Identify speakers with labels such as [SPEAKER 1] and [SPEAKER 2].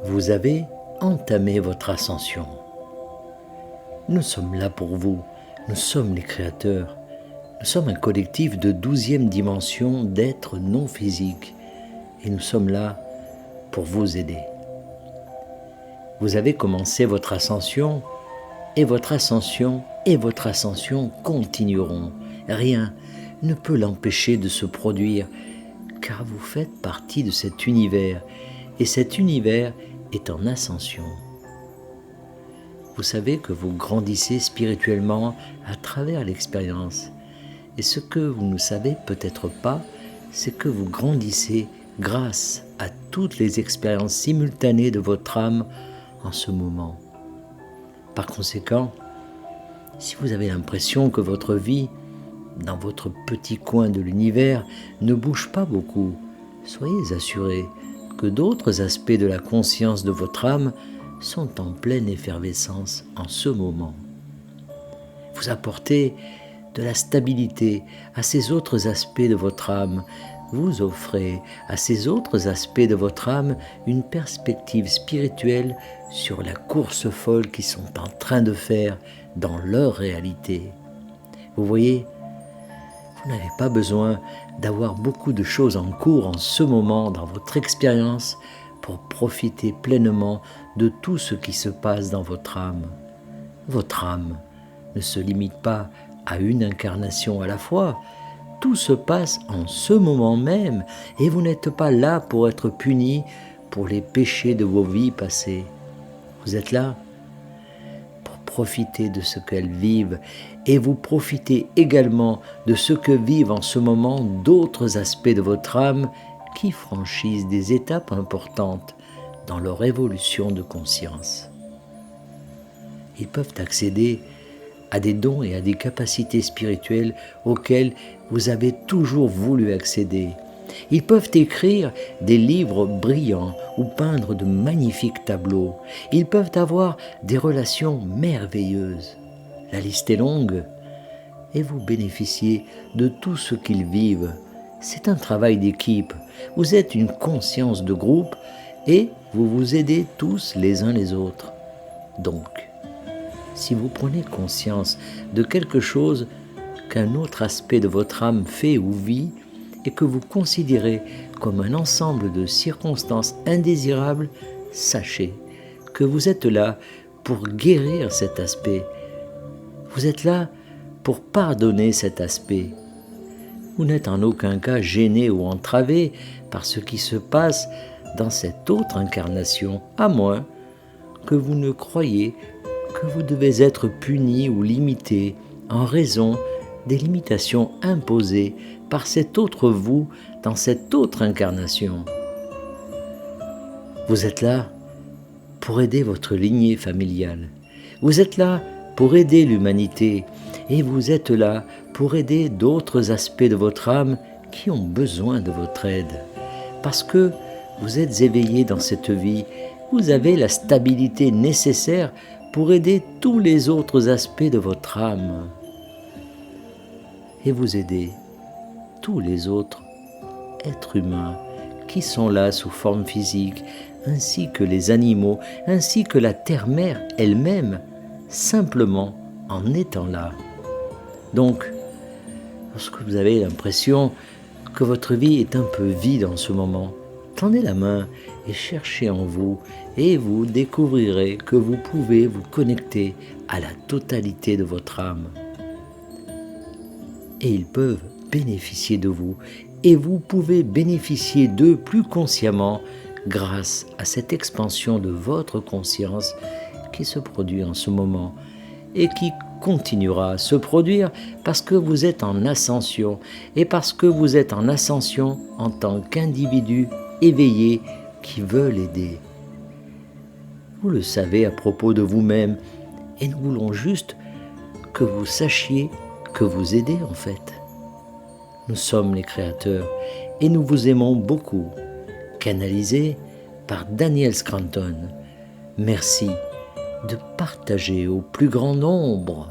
[SPEAKER 1] Vous avez entamé votre ascension. Nous sommes là pour vous, nous sommes les créateurs. Nous sommes un collectif de 12e dimension d'êtres non physiques et nous sommes là pour vous aider. Vous avez commencé votre ascension et votre ascension et votre ascension continueront. Rien ne peut l'empêcher de se produire car vous faites partie de cet univers et cet univers est en ascension. Vous savez que vous grandissez spirituellement à travers l'expérience. Et ce que vous ne savez peut-être pas, c'est que vous grandissez grâce à toutes les expériences simultanées de votre âme en ce moment. Par conséquent, si vous avez l'impression que votre vie, dans votre petit coin de l'univers, ne bouge pas beaucoup, soyez assurés que d'autres aspects de la conscience de votre âme sont en pleine effervescence en ce moment. Vous apportez de la stabilité à ces autres aspects de votre âme. Vous offrez à ces autres aspects de votre âme une perspective spirituelle sur la course folle qu'ils sont en train de faire dans leur réalité. Vous voyez, vous n'avez pas besoin d'avoir beaucoup de choses en cours en ce moment dans votre expérience pour profiter pleinement de tout ce qui se passe dans votre âme. Votre âme ne se limite pas à une incarnation à la fois. Tout se passe en ce moment même et vous n'êtes pas là pour être puni pour les péchés de vos vies passées. Vous êtes là pour profiter de ce qu'elles vivent et vous profitez également de ce que vivent en ce moment d'autres aspects de votre âme qui franchissent des étapes importantes dans leur évolution de conscience. Ils peuvent accéder à des dons et à des capacités spirituelles auxquelles vous avez toujours voulu accéder. Ils peuvent écrire des livres brillants ou peindre de magnifiques tableaux. Ils peuvent avoir des relations merveilleuses. La liste est longue et vous bénéficiez de tout ce qu'ils vivent. C'est un travail d'équipe. Vous êtes une conscience de groupe et vous vous aidez tous les uns les autres. Donc, si vous prenez conscience de quelque chose qu'un autre aspect de votre âme fait ou vit et que vous considérez comme un ensemble de circonstances indésirables, sachez que vous êtes là pour guérir cet aspect. Vous êtes là pour pardonner cet aspect. Vous n'êtes en aucun cas gêné ou entravé par ce qui se passe dans cette autre incarnation, à moins que vous ne croyiez que vous devez être puni ou limité en raison des limitations imposées par cet autre vous dans cette autre incarnation. Vous êtes là pour aider votre lignée familiale. Vous êtes là pour aider l'humanité et vous êtes là pour aider d'autres aspects de votre âme qui ont besoin de votre aide. Parce que vous êtes éveillé dans cette vie, vous avez la stabilité nécessaire pour aider tous les autres aspects de votre âme. Et vous aidez tous les autres êtres humains qui sont là sous forme physique, ainsi que les animaux, ainsi que la terre-mère elle-même, simplement en étant là. Donc, lorsque vous avez l'impression que votre vie est un peu vide en ce moment, tendez la main et cherchez en vous et vous découvrirez que vous pouvez vous connecter à la totalité de votre âme. Et ils peuvent bénéficier de vous et vous pouvez bénéficier d'eux plus consciemment grâce à cette expansion de votre conscience qui se produit en ce moment et qui continuera à se produire parce que vous êtes en ascension et parce que vous êtes en ascension en tant qu'individu éveillé qui veulent aider. Vous le savez à propos de vous-même et nous voulons juste que vous sachiez que vous aidez en fait. Nous sommes les créateurs et nous vous aimons beaucoup. Canalisé par Daniel Scranton. Merci de partager au plus grand nombre.